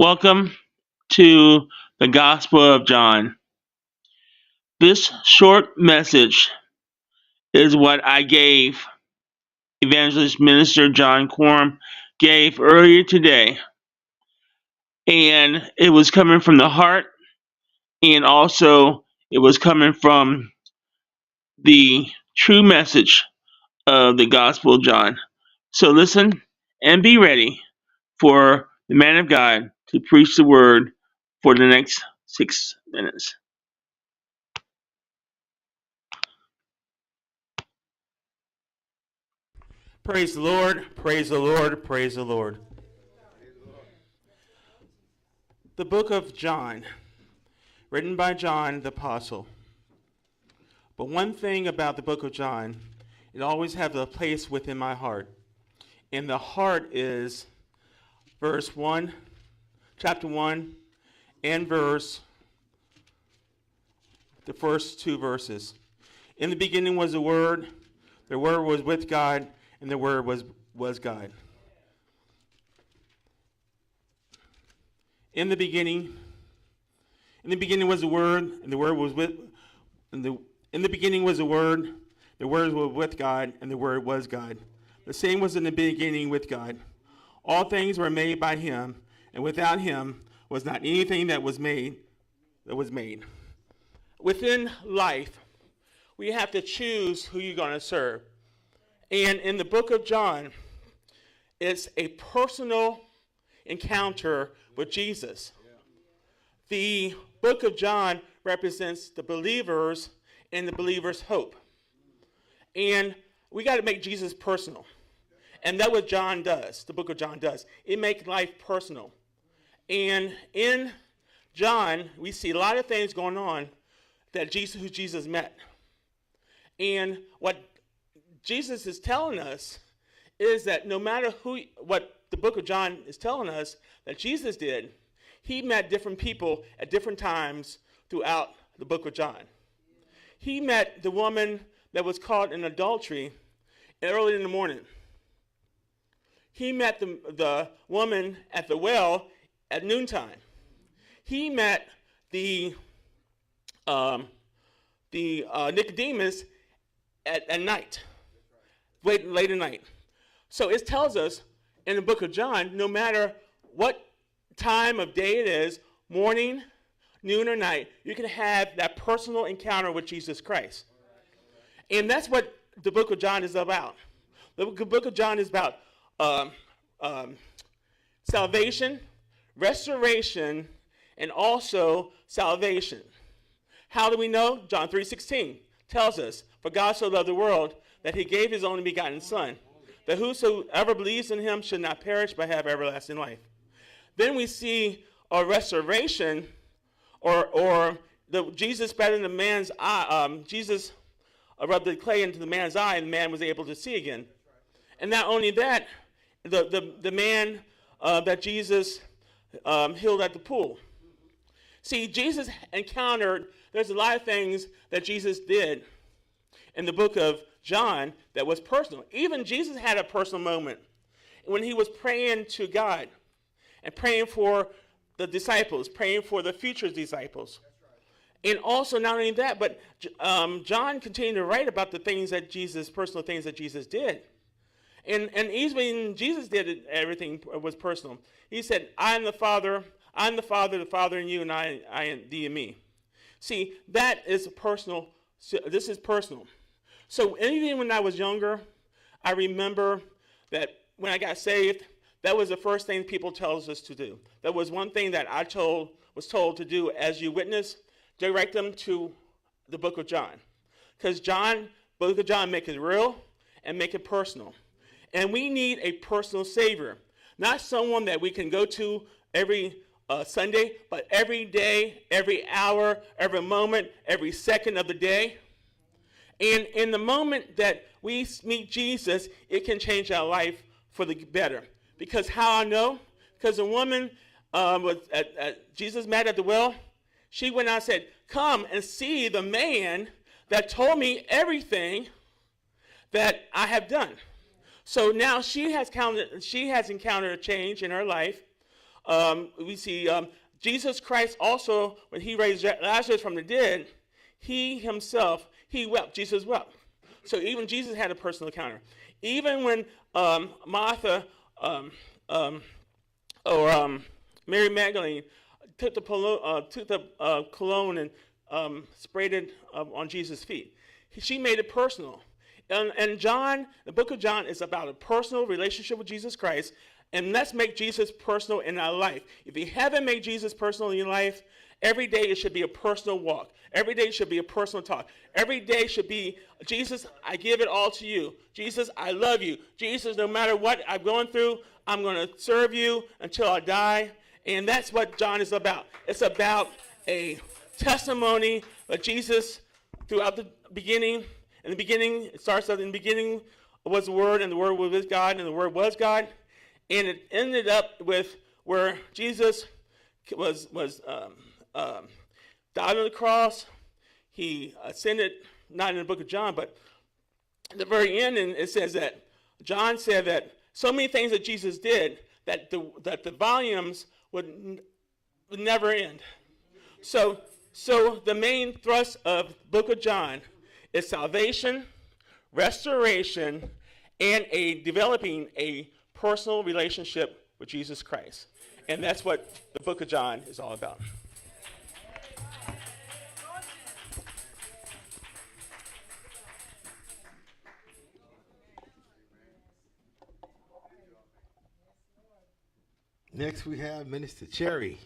Welcome to the Gospel of John. This short message is what I gave Evangelist Minister John Quorum gave earlier today. And it was coming from the heart, and also it was coming from the true message of the Gospel of John. So listen and be ready for the man of God to preach the word for the next 6 minutes. Praise the Lord, praise the Lord, praise the Lord. The book of John, written by John the Apostle. But one thing about the book of John, it always has a place within my heart. And the heart is verse 1, chapter 1, and the first two verses. In the beginning was the Word was with God, and the Word was God. In the beginning was the Word, and the Word was with. In the beginning was the Word was with God, and the Word was God. The same was in the beginning with God. All things were made by Him, and without Him was not anything that was made. Within life, we have to choose who you're going to serve. And in the book of John, it's a personal encounter with Jesus. The book of John represents the believers and the believer's hope. And we got to make Jesus personal. And that's what John does, the book of John does. It makes life personal. And in John, we see a lot of things going on that Jesus met. And what Jesus is telling us is that no matter what the book of John is telling us that Jesus did, he met different people at different times throughout the book of John. He met the woman that was caught in adultery early in the morning. He met the woman at the well at noontime. He met the Nicodemus at night, late at night. So it tells us in the book of John, no matter what time of day it is, morning, noon, or night, you can have that personal encounter with Jesus Christ. And that's what the book of John is about. The book of John is about salvation, restoration, and also salvation. How do we know? John 3:16 tells us, "For God so loved the world that he gave his only begotten Son, that whosoever believes in him should not perish but have everlasting life." Then we see a restoration, Jesus spat in the man's eye. Jesus rubbed the clay into the man's eye, and the man was able to see again. And not only that, the man that Jesus healed at the pool. See, Jesus encountered, there's a lot of things that Jesus did in the book of John that was personal. Even Jesus had a personal moment when he was praying to God and praying for the disciples, praying for the future disciples. And also, not only that, but John continued to write about the things that personal things that Jesus did. And even Jesus did it, everything was personal. He said, I am the Father, the Father in you, and I in thee and me. See, that is personal. This is personal. So even when I was younger, I remember that when I got saved, that was the first thing people tells us to do. That was one thing that was told to do as you witness, direct them to the book of John. Because book of John make it real and make it personal. And we need a personal Savior. Not someone that we can go to every Sunday, but every day, every hour, every moment, every second of the day. And in the moment that we meet Jesus, it can change our life for the better. Because how I know? Because a woman Jesus met at the well, she went out and said, come and see the man that told me everything that I have done. So now she has encountered a change in her life. we see Jesus Christ also, when he raised Lazarus from the dead, he himself, he wept. Jesus wept. So even Jesus had a personal encounter. Even when Martha or Mary Magdalene took the cologne and sprayed it on Jesus' feet, she made it personal. And John, the book of John, is about a personal relationship with Jesus Christ. And let's make Jesus personal in our life. If you haven't made Jesus personal in your life, every day it should be a personal walk. Every day should be a personal talk. Every day should be, Jesus, I give it all to you. Jesus, I love you. Jesus, no matter what I'm going through, I'm going to serve you until I die. And that's what John is about. It's about a testimony of Jesus throughout the beginning. In the beginning, it starts out in the beginning was the Word, and the Word was with God, and the Word was God. And it ended up with where Jesus was died on the cross. He ascended, not in the book of John, but at the very end, and it says that John said that so many things that Jesus did that the volumes would never end. So the main thrust of the book of John is salvation, restoration, and developing a personal relationship with Jesus Christ. And that's what the book of John is all about. Next we have Minister Cherry.